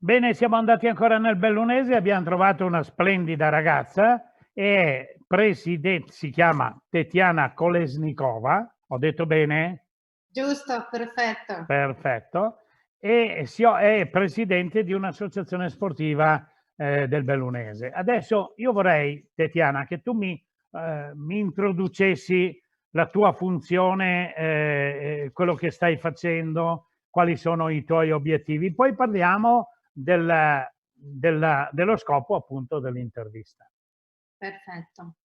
Bene, siamo andati ancora nel Bellunese, abbiamo trovato una splendida ragazza, si chiama Tetiana Kolesnikova, ho detto bene? Giusto, perfetto. Perfetto. È presidente di un'associazione sportiva del Bellunese. Adesso io vorrei, Tetiana, che tu mi introducessi la tua funzione, quello che stai facendo, quali sono i tuoi obiettivi. Poi parliamo dello scopo appunto dell'intervista. Perfetto.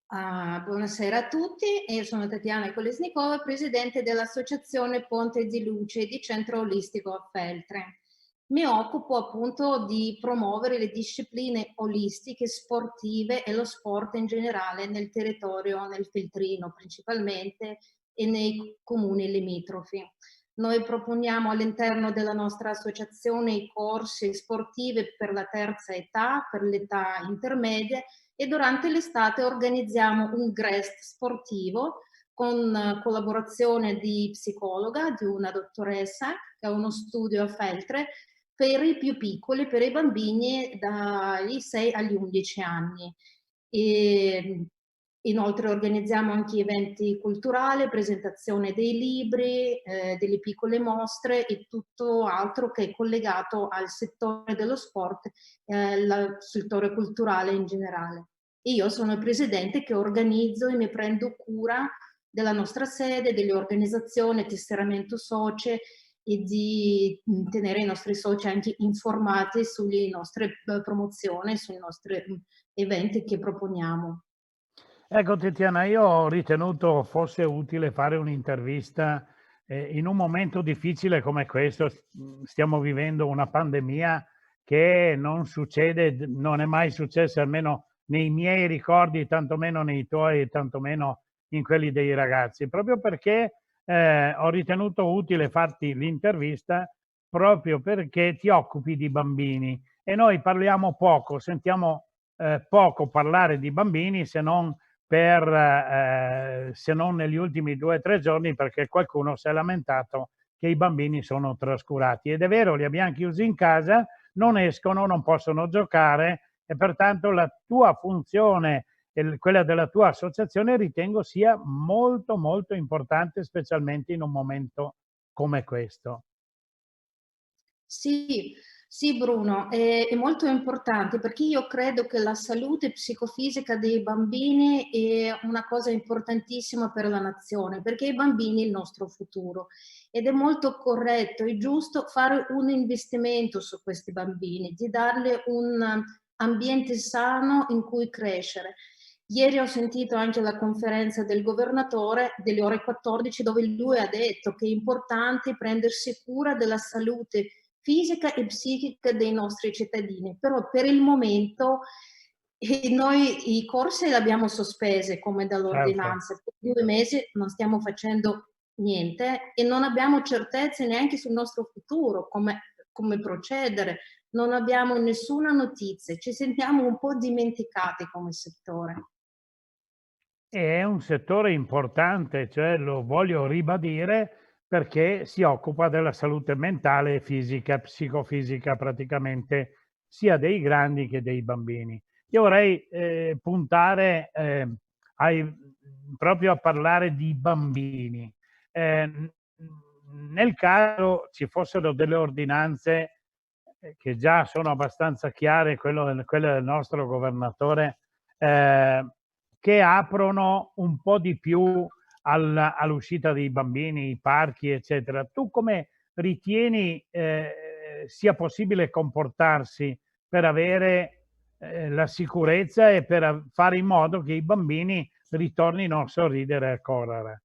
Buonasera a tutti, io sono Tatiana Kolesnikova, presidente dell'Associazione Ponte di Luce di Centro Olistico a Feltre. Mi occupo appunto di promuovere le discipline olistiche, sportive e lo sport in generale nel territorio, nel Feltrino principalmente e nei comuni limitrofi. Noi proponiamo all'interno della nostra associazione i corsi sportivi per la terza età, per l'età intermedia e durante l'estate organizziamo un GREST sportivo con collaborazione di psicologa, di una dottoressa che ha uno studio a Feltre per i più piccoli, per i bambini dagli 6 agli 11 anni. E inoltre organizziamo anche eventi culturali, presentazione dei libri, delle piccole mostre e tutto altro che è collegato al settore dello sport, al settore culturale in generale. Io sono il presidente che organizzo e mi prendo cura della nostra sede, delle organizzazioni, tesseramento socie e di tenere i nostri soci anche informati sulle nostre promozioni, sui nostri eventi che proponiamo. Ecco Tiziana, io ho ritenuto fosse utile fare un'intervista in un momento difficile come questo. Stiamo vivendo una pandemia che non succede, non è mai successa, almeno nei miei ricordi, tantomeno nei tuoi, tantomeno in quelli dei ragazzi, proprio perché ho ritenuto utile farti l'intervista proprio perché ti occupi di bambini e noi parliamo poco, sentiamo poco parlare di bambini se non negli ultimi 2 o 3 giorni, perché qualcuno si è lamentato che i bambini sono trascurati. Ed è vero, li abbiamo chiusi in casa, non escono, non possono giocare e pertanto la tua funzione e quella della tua associazione ritengo sia molto, molto importante, specialmente in un momento come questo. Sì, sì Bruno, è molto importante perché io credo che la salute psicofisica dei bambini è una cosa importantissima per la nazione, perché i bambini è il nostro futuro ed è molto corretto e giusto fare un investimento su questi bambini, di dargli un ambiente sano in cui crescere. Ieri ho sentito anche la conferenza del governatore delle ore 14 dove lui ha detto che è importante prendersi cura della salute fisica e psichica dei nostri cittadini, però per il momento noi i corsi li abbiamo sospesi come Certo. dall'ordinanza, per 2 mesi non stiamo facendo niente e non abbiamo certezze neanche sul nostro futuro, come procedere, non abbiamo nessuna notizia, ci sentiamo un po' dimenticati come settore. È un settore importante, cioè lo voglio ribadire perché si occupa della salute mentale, fisica, psicofisica praticamente sia dei grandi che dei bambini. Io vorrei puntare proprio a parlare di bambini. Nel caso ci fossero delle ordinanze che già sono abbastanza chiare, quelle del nostro governatore, eh, che aprono un po' di più all'uscita dei bambini, i parchi, eccetera. Tu come ritieni sia possibile comportarsi per avere la sicurezza e per fare in modo che i bambini ritornino a sorridere e a correre?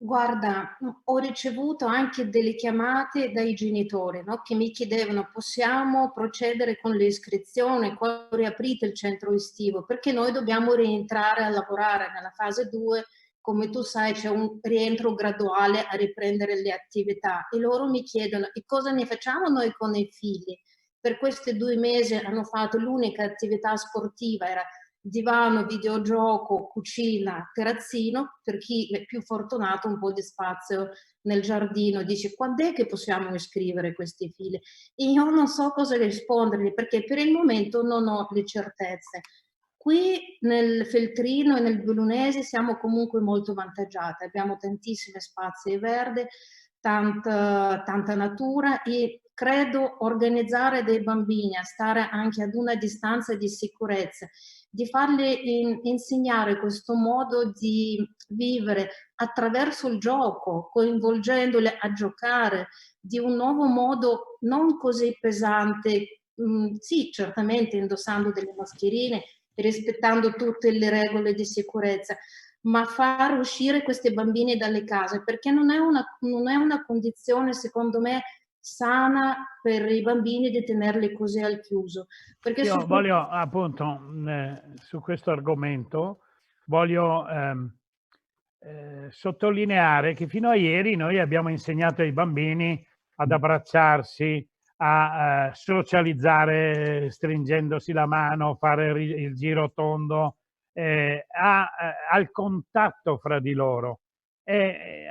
Guarda, ho ricevuto anche delle chiamate dai genitori, no, che mi chiedevano: "Possiamo procedere con l'iscrizione quando riaprite il centro estivo?" Perché noi dobbiamo rientrare a lavorare nella fase 2, come tu sai c'è un rientro graduale a riprendere le attività e loro mi chiedono: "E cosa ne facciamo noi con i figli?" Per questi 2 mesi hanno fatto l'unica attività sportiva era divano, videogioco, cucina, terrazzino, per chi è più fortunato un po' di spazio nel giardino, dice quando è che possiamo iscrivere questi figli? E io non so cosa rispondergli perché per il momento non ho le certezze. Qui nel Feltrino e nel Bellunese siamo comunque molto vantaggiati, abbiamo tantissimi spazi verdi, tanta natura e credo organizzare dei bambini a stare anche ad una distanza di sicurezza, di fargli insegnare questo modo di vivere attraverso il gioco, coinvolgendoli a giocare di un nuovo modo non così pesante, sì, certamente indossando delle mascherine, rispettando tutte le regole di sicurezza, ma far uscire questi bambini dalle case, perché non è una condizione, secondo me, sana per i bambini di tenerli così al chiuso. Perché Io voglio appunto su questo argomento voglio sottolineare che fino a ieri noi abbiamo insegnato ai bambini ad abbracciarsi, a socializzare stringendosi la mano, fare il giro tondo, al contatto fra di loro.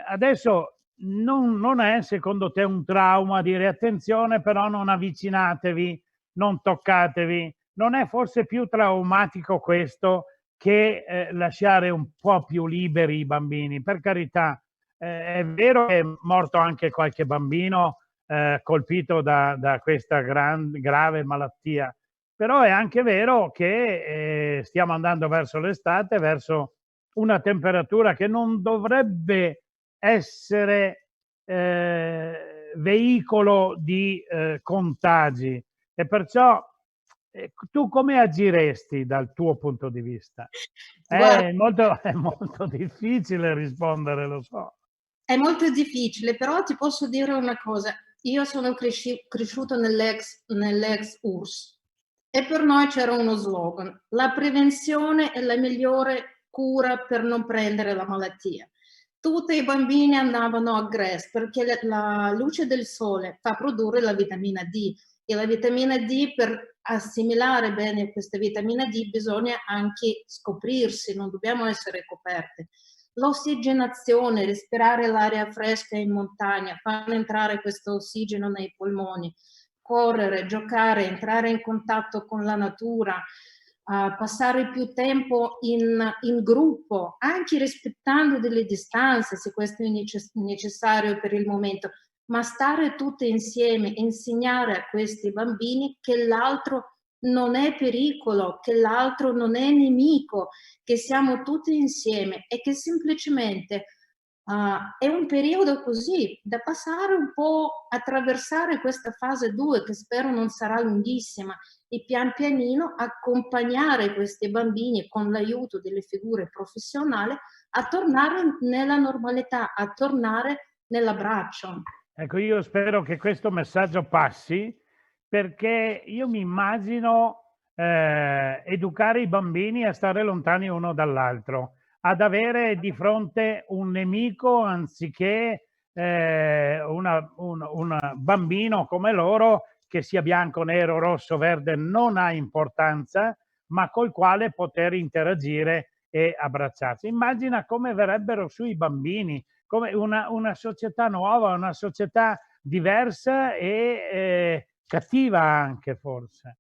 Adesso non è secondo te un trauma dire attenzione però non avvicinatevi, non toccatevi? Non è forse più traumatico questo che lasciare un po' più liberi i bambini? Per carità, è vero che è morto anche qualche bambino colpito da questa grave malattia, però è anche vero che stiamo andando verso l'estate, verso una temperatura che non dovrebbe essere veicolo di contagi, e perciò tu come agiresti dal tuo punto di vista? guarda, È molto difficile rispondere, lo so. è molto difficile, però ti posso dire una cosa. Io sono cresciuta nell'ex URSS e per noi c'era uno slogan: la prevenzione è la migliore cura per non prendere la malattia. Tutti i bambini andavano a GRES perché la luce del sole fa produrre la vitamina D e la vitamina D, per assimilare bene questa vitamina D bisogna anche scoprirsi, non dobbiamo essere coperte. L'ossigenazione, respirare l'aria fresca in montagna, far entrare questo ossigeno nei polmoni, correre, giocare, entrare in contatto con la natura, passare più tempo in gruppo, anche rispettando delle distanze se questo è necessario per il momento, ma stare tutte insieme, insegnare a questi bambini che l'altro non è pericolo, che l'altro non è nemico, che siamo tutti insieme e che semplicemente è un periodo così da passare un po', attraversare questa fase 2 che spero non sarà lunghissima e pian pianino accompagnare questi bambini con l'aiuto delle figure professionali a tornare nella normalità, a tornare nell'abbraccio. Ecco, io spero che questo messaggio passi, perché io mi immagino educare i bambini a stare lontani uno dall'altro, ad avere di fronte un nemico anziché un bambino come loro, che sia bianco, nero, rosso, verde, non ha importanza, ma col quale poter interagire e abbracciarsi. Immagina come verrebbero sui bambini, come una società nuova, una società diversa e cattiva anche forse.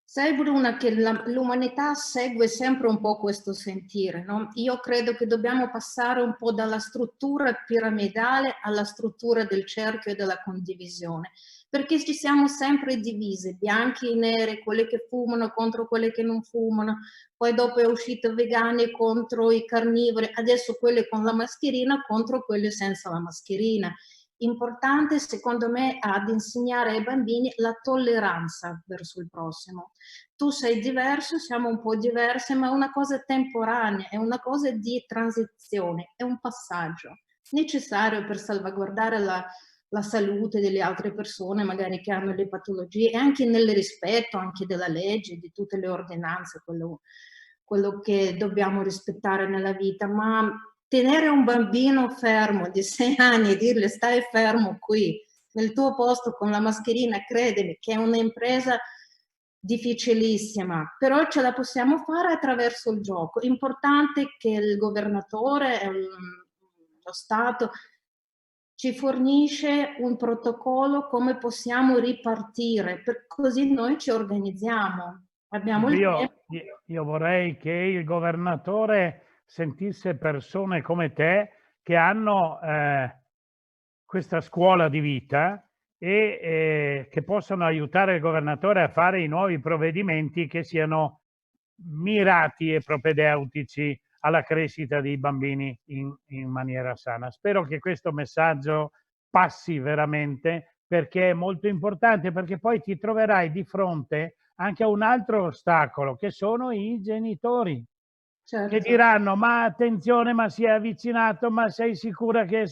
Sai Bruna che l'umanità segue sempre un po' questo sentire, no? Io credo che dobbiamo passare un po' dalla struttura piramidale alla struttura del cerchio e della condivisione, perché ci siamo sempre divisi, bianchi e neri, quelli che fumano contro quelli che non fumano, poi dopo è uscito vegani contro i carnivori, adesso quelli con la mascherina contro quelli senza la mascherina. Importante secondo me ad insegnare ai bambini la tolleranza verso il prossimo. Tu sei diverso, siamo un po' diversi, ma è una cosa temporanea, è una cosa di transizione, è un passaggio necessario per salvaguardare la salute delle altre persone, magari che hanno le patologie, e anche nel rispetto anche della legge, di tutte le ordinanze, quello che dobbiamo rispettare nella vita, ma tenere un bambino fermo di 6 anni e dirle stai fermo qui, nel tuo posto con la mascherina, credimi che è un'impresa difficilissima, però ce la possiamo fare attraverso il gioco. Importante che il governatore, lo Stato, ci fornisce un protocollo come possiamo ripartire, così noi ci organizziamo. Abbiamo il tempo. Io vorrei che il governatore sentisse persone come te che hanno questa scuola di vita e che possano aiutare il governatore a fare i nuovi provvedimenti che siano mirati e propedeutici alla crescita dei bambini in maniera sana. Spero che questo messaggio passi veramente, perché è molto importante, perché poi ti troverai di fronte anche a un altro ostacolo, che sono i genitori, che Certo. diranno: ma attenzione, ma si è avvicinato, ma sei sicura che...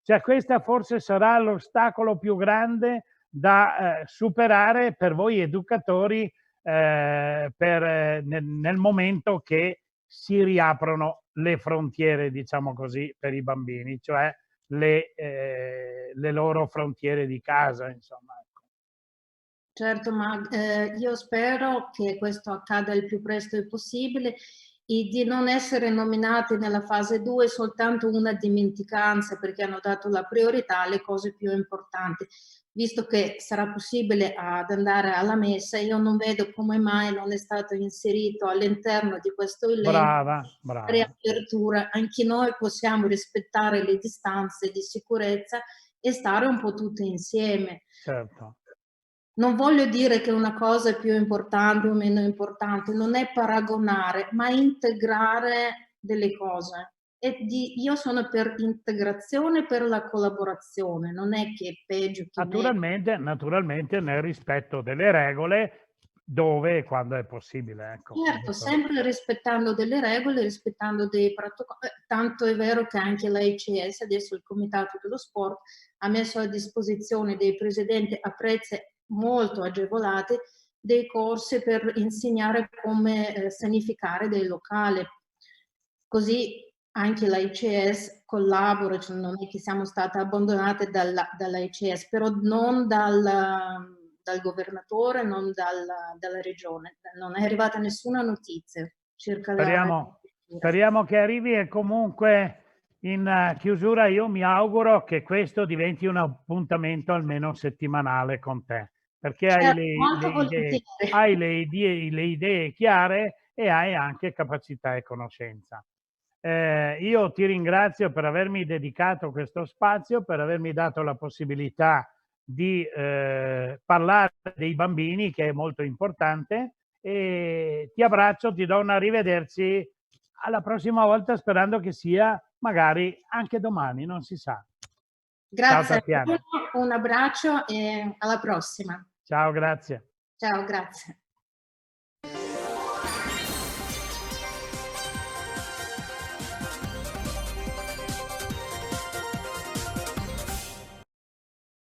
Cioè, questa forse sarà l'ostacolo più grande da superare per voi educatori nel momento che si riaprono le frontiere, diciamo così, per i bambini, cioè le loro frontiere di casa, insomma. Certo, ma io spero che questo accada il più presto possibile e di non essere nominati nella fase 2 soltanto una dimenticanza, perché hanno dato la priorità alle cose più importanti. Visto che sarà possibile ad andare alla messa, io non vedo come mai non è stato inserito all'interno di questo elenco Brava, brava. riapertura. Anche noi possiamo rispettare le distanze di sicurezza e stare un po' tutte insieme. Certo. Non voglio dire che una cosa è più importante o meno importante, non è paragonare, ma integrare delle cose. Io sono per integrazione, per la collaborazione, non è che è peggio che meglio. Naturalmente nel rispetto delle regole, dove e quando è possibile, ecco. Certo, sempre rispettando delle regole, rispettando dei protocolli, tanto è vero che anche l'AICS, adesso il Comitato dello Sport, ha messo a disposizione dei presidenti a prezzi molto agevolati dei corsi per insegnare come sanificare dei locali. Così anche l'AICS collabora, cioè non è che siamo state abbandonate dall'AICS, però non dal governatore, non dalla regione. Non è arrivata nessuna notizia circa la... Speriamo che arrivi, e comunque in chiusura io mi auguro che questo diventi un appuntamento almeno settimanale con te, perché Certo, molto volentieri. hai le idee chiare e hai anche capacità e conoscenza. Io ti ringrazio per avermi dedicato questo spazio, per avermi dato la possibilità di parlare dei bambini, che è molto importante, e ti abbraccio, ti do un arrivederci alla prossima volta, sperando che sia magari anche domani, non si sa. Ciao Grazie a Tatiana. tutti, un abbraccio e alla prossima. Ciao, grazie. Ciao, grazie.